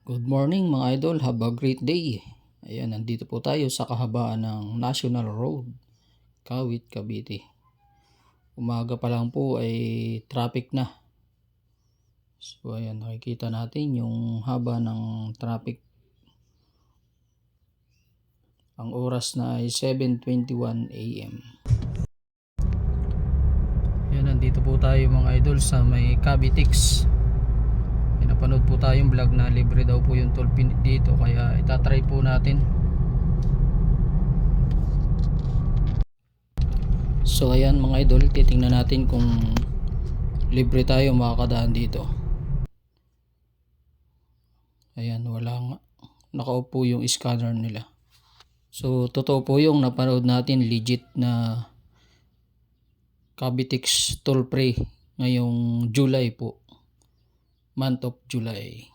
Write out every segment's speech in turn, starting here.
Good morning mga idol, have a great day. Ayan, nandito po tayo sa kahabaan ng National Road, Kawit, Cavite. Umaga pa lang po ay traffic na. So ayan, nakikita natin yung haba ng traffic. Ang oras na ay 7:21 AM. Ayan, nandito po tayo mga idol sa may Cavitex. Napanood po tayong vlog na libre daw po yung toll fee dito, kaya itatry po natin. So ayan mga idol, titingnan natin kung libre tayo makakadaan dito. Ayan, walang naka-off po yung scanner nila. So totoo po yung napanood natin, legit na Cavitex toll free ngayong July po, month of July.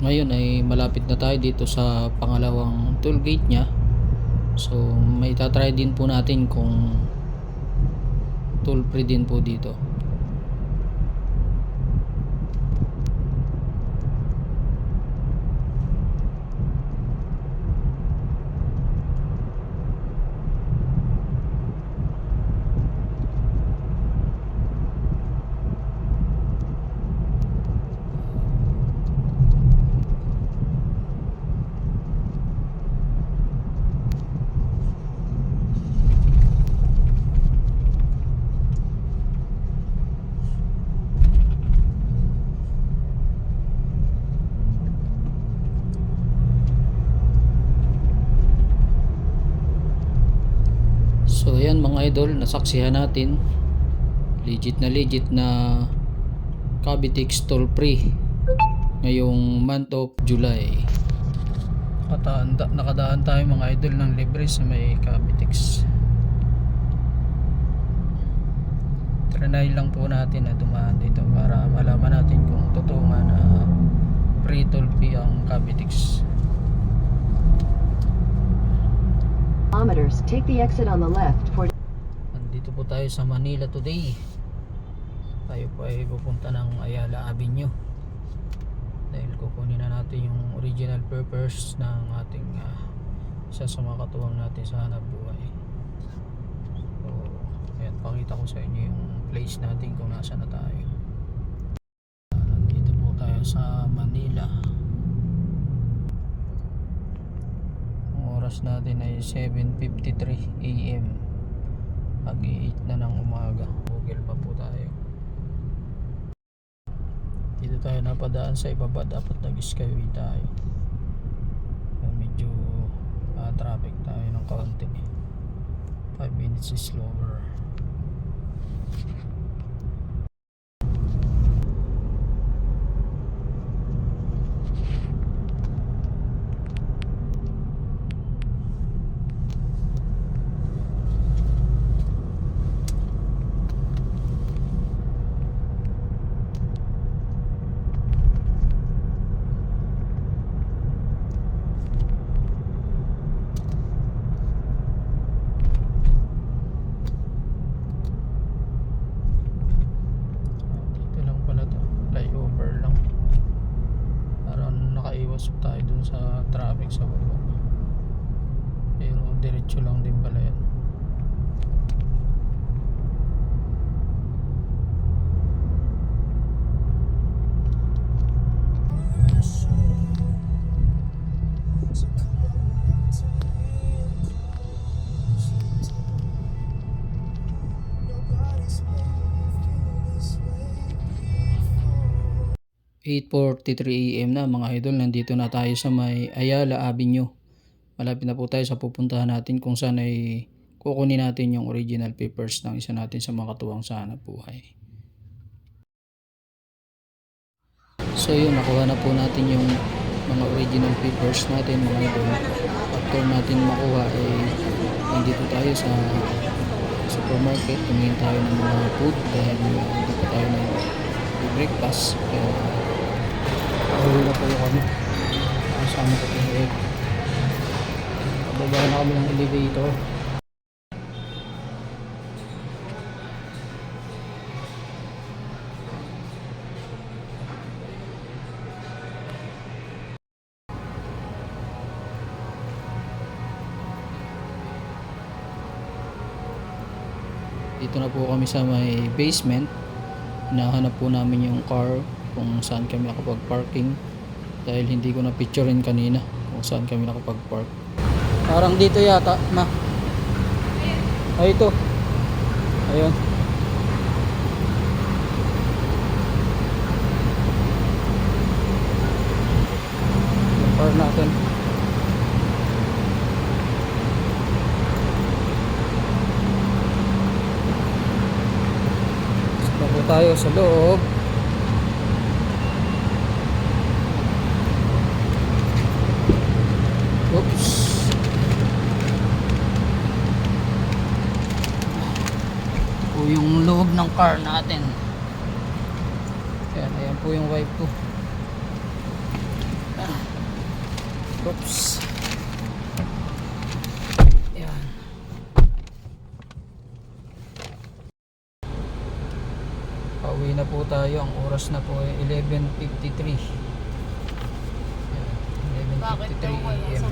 Ngayon ay malapit na tayo dito sa pangalawang toll gate nya. So may tatry din po natin kung toll free din po dito. So ayan mga idol, nasaksihan natin legit na Cavitex toll free ngayong month of July. Nakadaan tayo mga idol ng libre sa may Cavitex. Trinay lang po natin na dumaan dito para malaman natin kung totoo nga na free toll fee ang Cavitex. Take the exit on the left for. Nandito po tayo sa Manila today. Tayo po ay pupunta ng Ayala Avenue dahil kukunin na natin yung original purpose ng ating isa sa mga katuwang natin sa hanap buhay. So ayan, pakita ko sa inyo yung place natin kung nasa na tayo. Nandito po tayo sa Manila. Oras natin ay 7:53 AM. Mag-8 na ng umaga. Google pa po tayo. Dito tayo napadaan sa ibaba, dapat nag-skyway tayo. Medyo traffic tayo ng kaunti. 5 minutes is slower. Iwas tayo dun sa traffic sa baba, pero diretso lang din pala yan. (8:43 AM) na mga idol, nandito na tayo sa may Ayala Avenue. Malapit na po tayo sa pupuntahan natin kung saan ay kukunin natin yung original papers ng isa natin sa mga katuwang sa hanap buhay. So yun, nakuha na po natin yung mga original papers natin mga idol. After natin makuha ay nandito tayo sa supermarket. Tumingin tayo ng mga food dahil dito tayo ng breakfast. Kaya pauwi na po kami. Kasama ko po yung bababa na kami ng elevator. Dito na po kami sa may basement. Hinahanap po namin yung car kung saan kami nakapag-parking dahil hindi ko na picturein kanina kung saan kami nakapag-park. Parang dito yata, ma. Ay, ito. Ayun. Yung car natin. Bago tayo sa loob. Oops. Ito po yung loob ng car natin. Ayan po yung wife ko. Oops. Ayan. Pauwi na po tayo. Ang oras na po ay 11:53. 11:53 AM.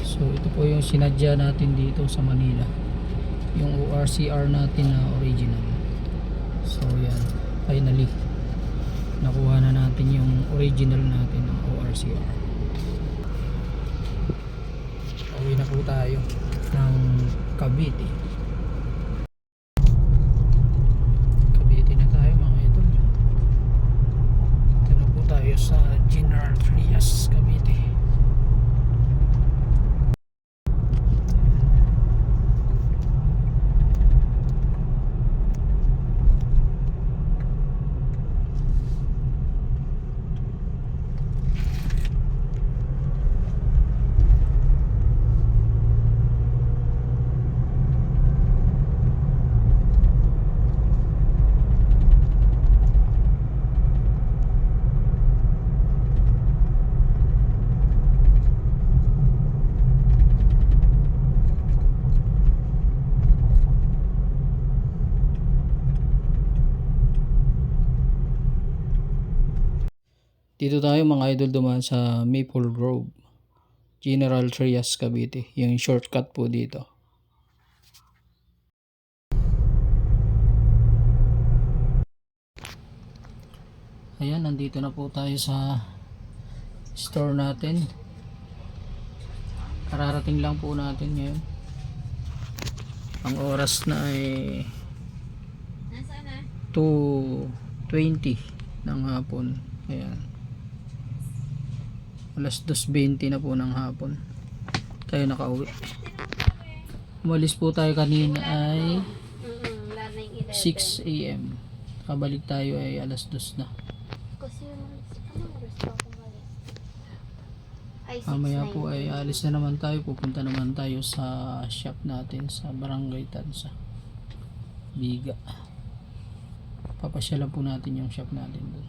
So ito po yung sinadya natin dito sa Manila. Yung ORCR natin na original. So yan, finally nakuha na natin yung original natin ng ORCR. Pauwi na po tayo ng Cavite. Cavite na tayo mga idol. Ito na po tayo sa General Trias, Cavite. Dito tayo mga idol dumaan sa Maple Grove, General Trias, Cavite. Yung shortcut po dito. Ayan, nandito na po tayo sa store natin. Kararating lang po natin ngayon. Ang oras na ay 2:20 ng hapon. Ayan. Alas 2:20 na po ng hapon tayo nakauwi. Umalis po tayo kanina ay 6 AM. Kabalik tayo ay alas 2 na. Mamaya po ay alis na naman tayo. Pupunta naman tayo sa shop natin sa Barangay Tansa, Biga. Papasyalan po natin yung shop natin doon.